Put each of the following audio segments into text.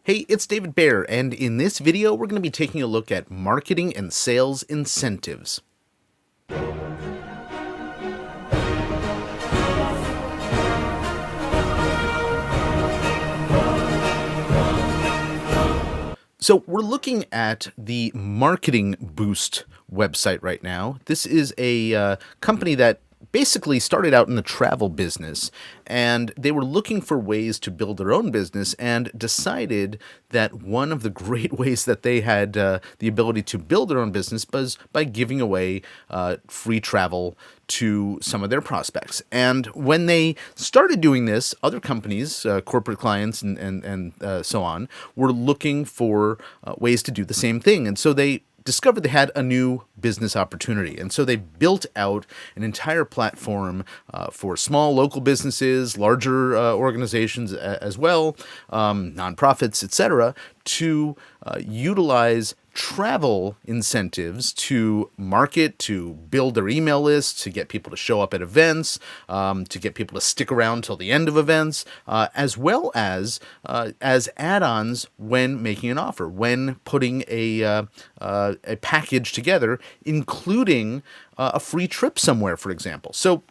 Hey, it's David Baer, and in this video, we're going to be taking a look at marketing and sales incentives. So we're looking at the Marketing Boost website right now. This is a company that basically started out in the travel business, and they were looking for ways to build their own business and decided that one of the great ways that they had the ability to build their own business was by giving away free travel to some of their prospects. And when they started doing this, other companies, corporate clients and so on, were looking for ways to do the same thing. And so they discovered they had a new business opportunity. And so they built out an entire platform for small local businesses, larger organizations as well, nonprofits, etc., to utilize travel incentives to market, to build their email lists, to get people to show up at events, to get people to stick around till the end of events, as well as add-ons when making an offer, when putting a package together, including a free trip somewhere, for example. So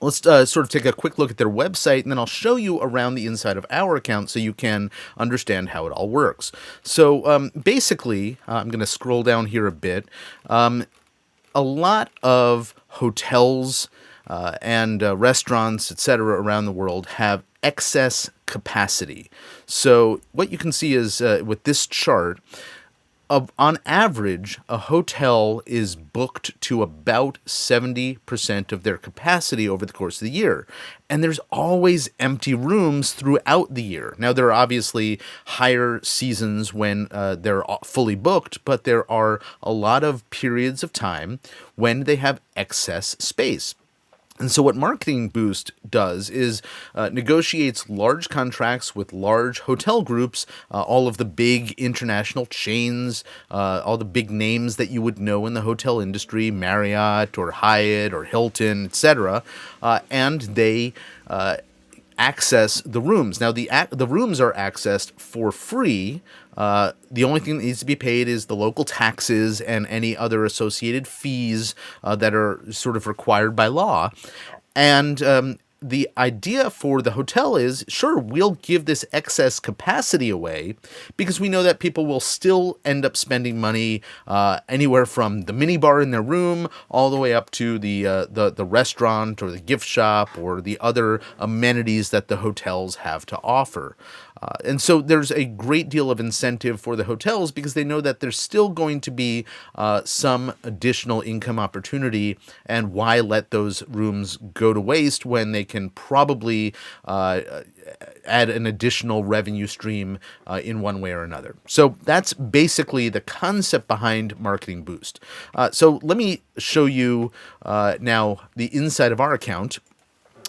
let's sort of take a quick look at their website, and then I'll show you around the inside of our account so you can understand how it all works. So basically, I'm going to scroll down here a bit. A lot of hotels and restaurants, etc., around the world have excess capacity. So what you can see is with this chart, on average, a hotel is booked to about 70% of their capacity over the course of the year. And there's always empty rooms throughout the year. Now, there are obviously higher seasons when they're fully booked, but there are a lot of periods of time when they have excess space. And so what Marketing Boost does is negotiates large contracts with large hotel groups, all of the big international chains, all the big names that you would know in the hotel industry, Marriott or Hyatt or Hilton, etc., and they access the rooms. Now, the rooms are accessed for free. The only thing that needs to be paid is the local taxes and any other associated fees that are sort of required by law. And the idea for the hotel is, sure, we'll give this excess capacity away because we know that people will still end up spending money anywhere from the minibar in their room all the way up to the restaurant or the gift shop or the other amenities that the hotels have to offer. And so there's a great deal of incentive for the hotels because they know that there's still going to be some additional income opportunity, and why let those rooms go to waste when they can probably add an additional revenue stream in one way or another. So that's basically the concept behind Marketing Boost. So let me show you now the inside of our account.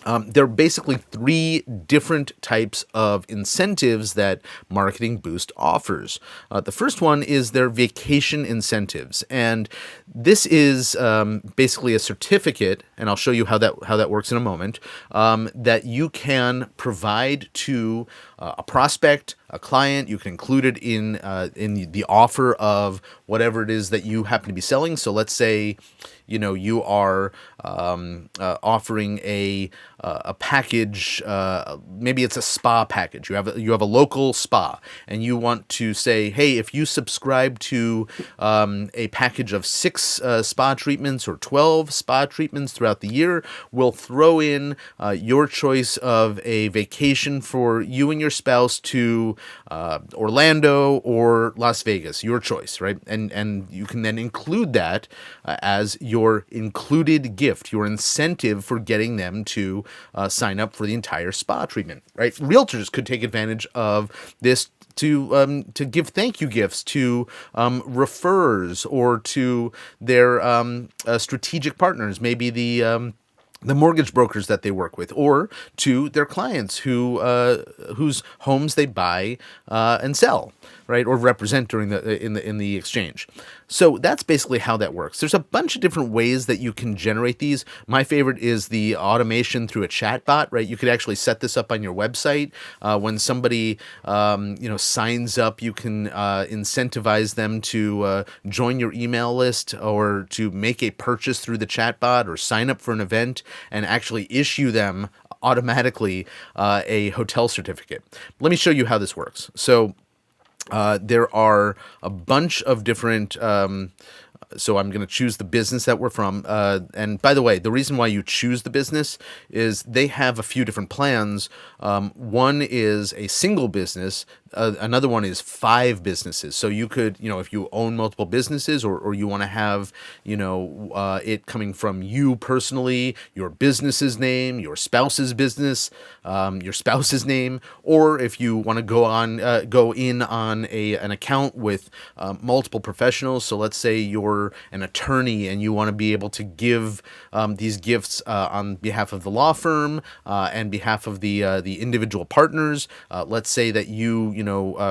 There are basically three different types of incentives that Marketing Boost offers. The first one is their vacation incentives, and this is basically a certificate, and I'll show you how that works in a moment, that you can provide to a prospect, a client. You can include it in the offer of whatever it is that you happen to be selling. So let's say, you are offering a package. Maybe it's a spa package. You have a local spa, and you want to say, hey, if you subscribe to a package of 6 spa treatments or 12 spa treatments throughout the year, we'll throw in your choice of a vacation for you and your spouse to Orlando or Las Vegas, your choice, right? And you can then include that as your included gift, your incentive for getting them to sign up for the entire spa treatment, right? Realtors could take advantage of this to give thank you gifts to referrers or to their strategic partners, maybe the mortgage brokers that they work with, or to their clients whose homes they buy and sell, right, or represent during the exchange. So that's basically how that works. There's a bunch of different ways that you can generate these. My favorite is the automation through a chatbot, right? You could actually set this up on your website. When somebody signs up, you can incentivize them to join your email list or to make a purchase through the chatbot or sign up for an event and actually issue them automatically a hotel certificate. Let me show you how this works. So there are a bunch of different. So I'm going to choose the business that we're from. And by the way, the reason why you choose the business is they have a few different plans. One is a single business. Another one is 5 businesses. So you could, if you own multiple businesses or you want to have, it coming from you personally, your business's name, your spouse's business, your spouse's name, or if you want to go in on an account with multiple professionals. So let's say you're an attorney and you want to be able to give these gifts on behalf of the law firm and behalf of the individual partners. Let's say that you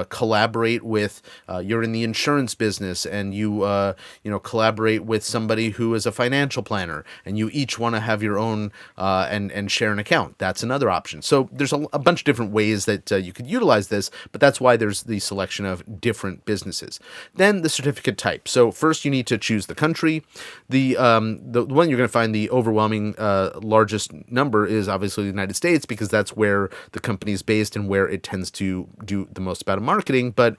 collaborate with, you're in the insurance business and you collaborate with somebody who is a financial planner and you each want to have your own and share an account. That's another option. So there's a bunch of different ways that you could utilize this, but that's why there's the selection of different businesses. Then the certificate type. So first you need to choose the country. The one you're going to find the overwhelming largest number is obviously the United States, because that's where the company is based and where it tends to do the most about marketing. But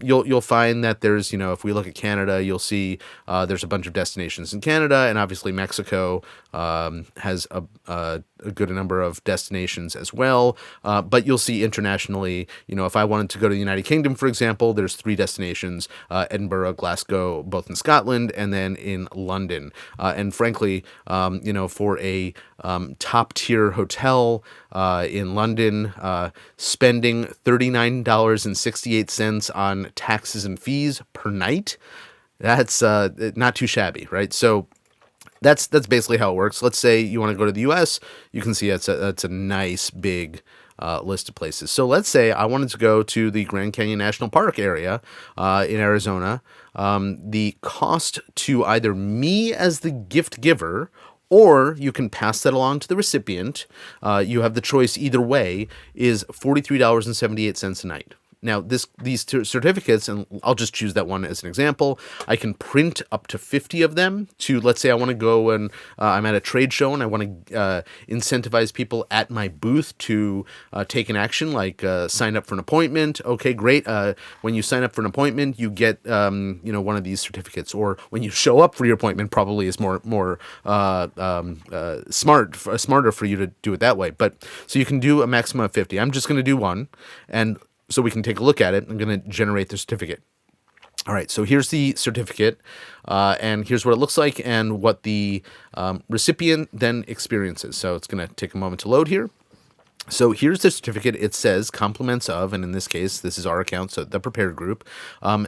you'll find that there's, if we look at Canada, you'll see there's a bunch of destinations in Canada, and obviously Mexico has a good number of destinations as well. But you'll see internationally, if I wanted to go to the United Kingdom, for example, there's 3 destinations, Edinburgh, Glasgow, both in Scotland, and then in London. And frankly, for a top tier hotel in London, spending $39.68 on taxes and fees per night, that's not too shabby, right? So that's basically how it works. Let's say you want to go to the U.S. You can see that's a nice big list of places. So let's say I wanted to go to the Grand Canyon National Park area in Arizona. The cost to either me as the gift giver, or you can pass that along to the recipient, you have the choice either way, is $43.78 a night. Now, these certificates, and I'll just choose that one as an example, I can print up to 50 of them to, let's say I want to go and I'm at a trade show and I want to incentivize people at my booth to take an action, like sign up for an appointment. Okay, great. When you sign up for an appointment, you get one of these certificates. Or when you show up for your appointment, probably is more smarter for you to do it that way. But so you can do a maximum of 50. I'm just going to do one, and so we can take a look at it. I'm going to generate the certificate. All right, so here's the certificate, and here's what it looks like and what the recipient then experiences. So it's going to take a moment to load here. So here's the certificate. It says compliments of, and in this case, this is our account, so the prepared group.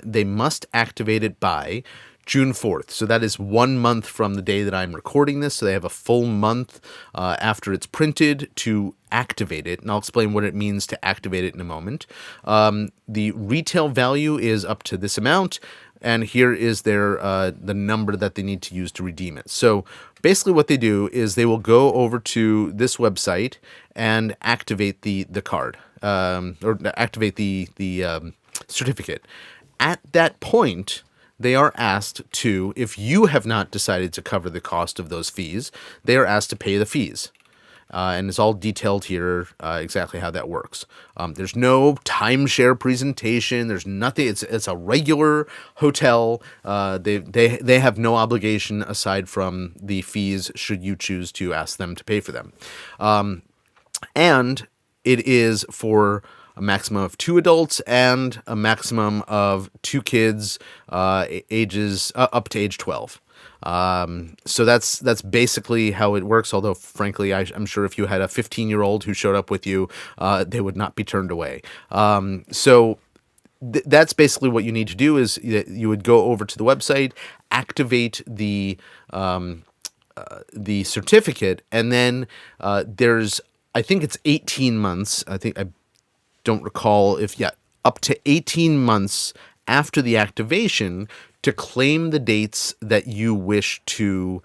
They must activate it by June 4th. So that is 1 month from the day that I'm recording this. So they have a full month after it's printed to activate it. And I'll explain what it means to activate it in a moment. The retail value is up to this amount. And here is their the number that they need to use to redeem it. So basically what they do is they will go over to this website and activate the card, or activate the certificate. At that point, they are asked to, if you have not decided to cover the cost of those fees, they are asked to pay the fees. And it's all detailed here exactly how that works. There's no timeshare presentation. There's nothing. It's a regular hotel. They have no obligation aside from the fees should you choose to ask them to pay for them. And it is for a maximum of 2 adults and a maximum of 2 kids, ages up to age 12. So that's basically how it works. Although, frankly, I'm sure if you had a 15-year-old who showed up with you, they would not be turned away. So that's basically what you need to do. Is you would go over to the website, activate the certificate, and then I think it's 18 months. I don't recall if, up to 18 months after the activation to claim the dates that you wish to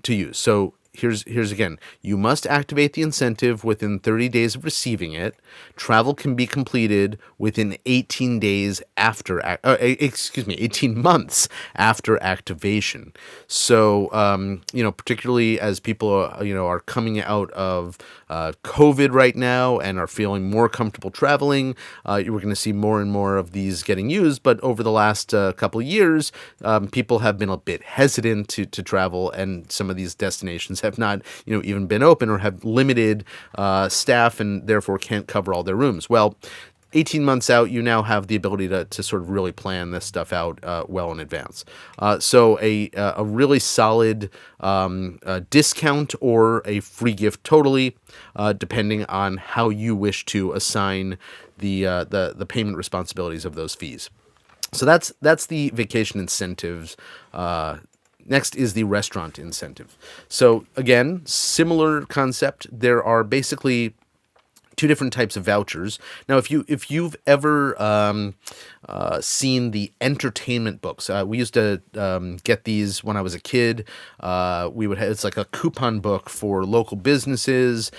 use. So here's again, you must activate the incentive within 30 days of receiving it. Travel can be completed within 18 days after 18 months after activation. So particularly as people are coming out of COVID right now and are feeling more comfortable traveling, we're going to see more and more of these getting used. But over the last couple of years, people have been a bit hesitant to travel, and some of these destinations have not even been open or have limited staff and therefore can't cover all their rooms. Well, 18 months out, you now have the ability to sort of really plan this stuff out well in advance. So a really solid discount or a free gift totally, depending on how you wish to assign the payment responsibilities of those fees. So that's the vacation incentives. Next is the restaurant incentive. So again, similar concept. There are basically two different types of vouchers. Now, if you've ever seen the entertainment books, we used to get these when I was a kid. We would have, it's like a coupon book for local businesses,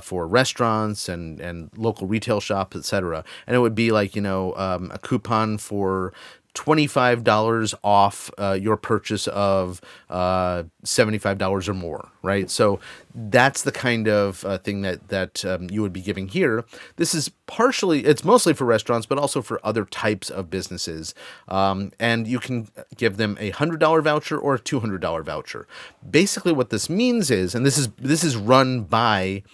for restaurants and local retail shops, etc. And it would be like a coupon for $25 off your purchase of $75 or more, right? So that's the kind of thing that you would be giving here. This is it's mostly for restaurants, but also for other types of businesses. And you can give them a $100 voucher or a $200 voucher. Basically what this means is, and this is run by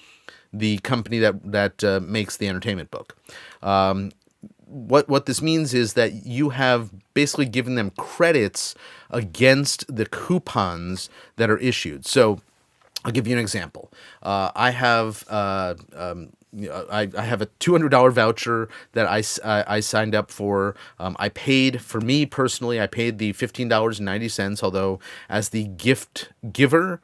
the company that makes the entertainment book. What this means is that you have basically given them credits against the coupons that are issued. So I'll give you an example. I have a $200 voucher that I signed up for. I paid, for me personally, I paid the $15.90. Although as the gift giver,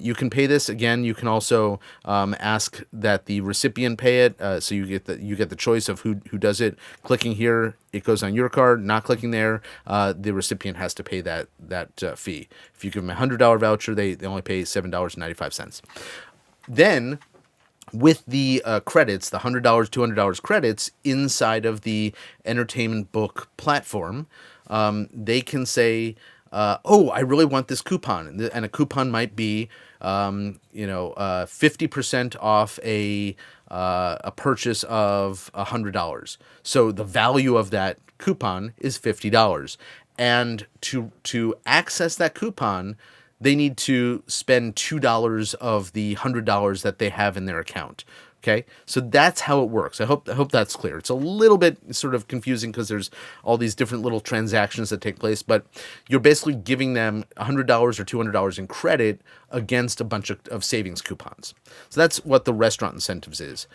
you can pay this. Again, you can also ask that the recipient pay it. So you get the choice of who does it. Clicking here, it goes on your card. Not clicking there, the recipient has to pay that fee. If you give them a $100 voucher, they only pay $7.95. Then, with the credits, the $100, $200 credits inside of the entertainment book platform, they can say, I really want this coupon. And a coupon might be, 50% off a purchase of $100. So the value of that coupon is $50. And to access that coupon, they need to spend $2 of the $100 that they have in their account. Okay, so that's how it works. I hope that's clear. It's a little bit sort of confusing because there's all these different little transactions that take place, but you're basically giving them $100 or $200 in credit against a bunch of savings coupons. So that's what the restaurant incentives is.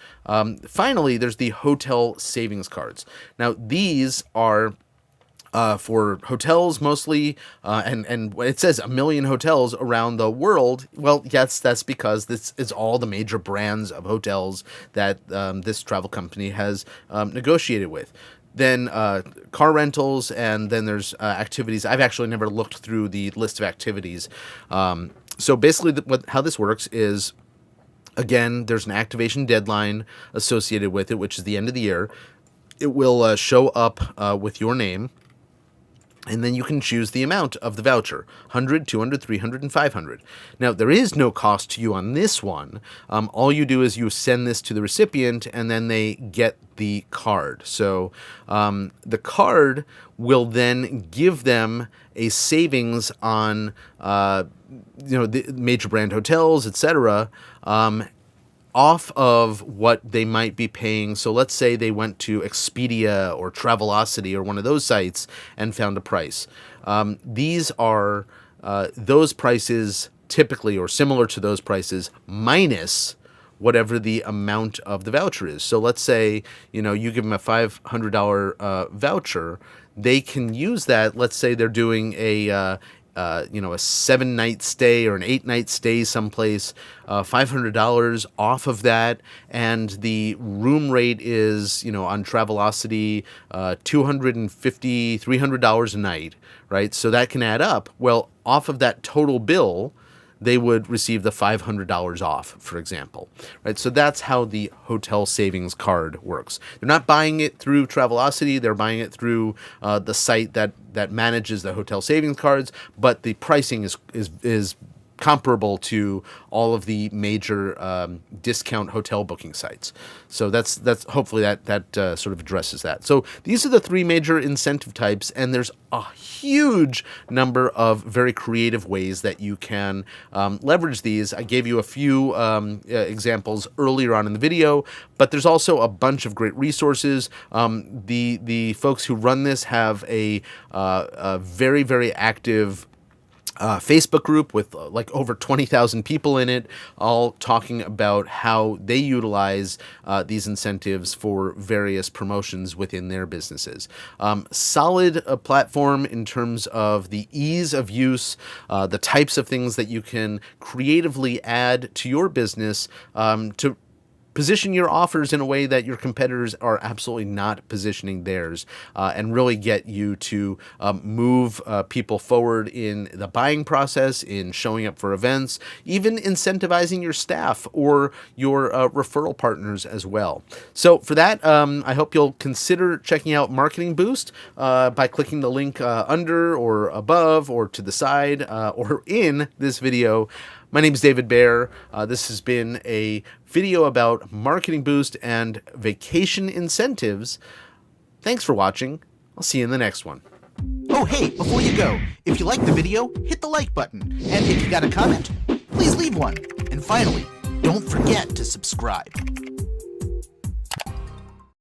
Finally, there's the hotel savings cards. Now, these are for hotels mostly, and it says 1 million hotels around the world. Well, yes, that's because this is all the major brands of hotels that this travel company has negotiated with. Then car rentals, and then there's activities. I've actually never looked through the list of activities. So basically, how this works is, again, there's an activation deadline associated with it, which is the end of the year. It will show up with your name. And then you can choose the amount of the voucher, 100, 200, 300, and 500. Now, there is no cost to you on this one. All you do is you send this to the recipient, and then they get the card. So the card will then give them a savings on the major brand hotels, etc., off of what they might be paying. So let's say they went to Expedia or Travelocity or one of those sites and found a price. These are those prices typically, or similar to those prices, minus whatever the amount of the voucher is. So let's say, you give them a $500 voucher. They can use that. Let's say they're doing a a 7-night stay or an 8-night stay someplace, $500 off of that, and the room rate is, on Travelocity, $250, $300 a night, right? So that can add up. Well, off of that total bill, they would receive the $500 off, for example, right? So that's how the hotel savings card works. They're not buying it through Travelocity; they're buying it through the site that manages the hotel savings cards. But the pricing is comparable to all of the major discount hotel booking sites. So that's hopefully that sort of addresses that. So these are the three major incentive types, and there's a huge number of very creative ways that you can leverage these. I gave you a few examples earlier on in the video, but there's also a bunch of great resources. The folks who run this have a very, very active Facebook group with like over 20,000 people in it, all talking about how they utilize these incentives for various promotions within their businesses. Solid platform in terms of the ease of use, the types of things that you can creatively add to your business to position your offers in a way that your competitors are absolutely not positioning theirs, and really get you to move people forward in the buying process, in showing up for events, even incentivizing your staff or your referral partners as well. So for that, I hope you'll consider checking out Marketing Boost by clicking the link under or above or to the side or in this video. My name is David Baer. This has been a video about Marketing Boost and vacation incentives. Thanks for watching. I'll see you in the next one. Oh, hey, before you go, if you liked the video, hit the like button. And if you got a comment, please leave one. And finally, don't forget to subscribe.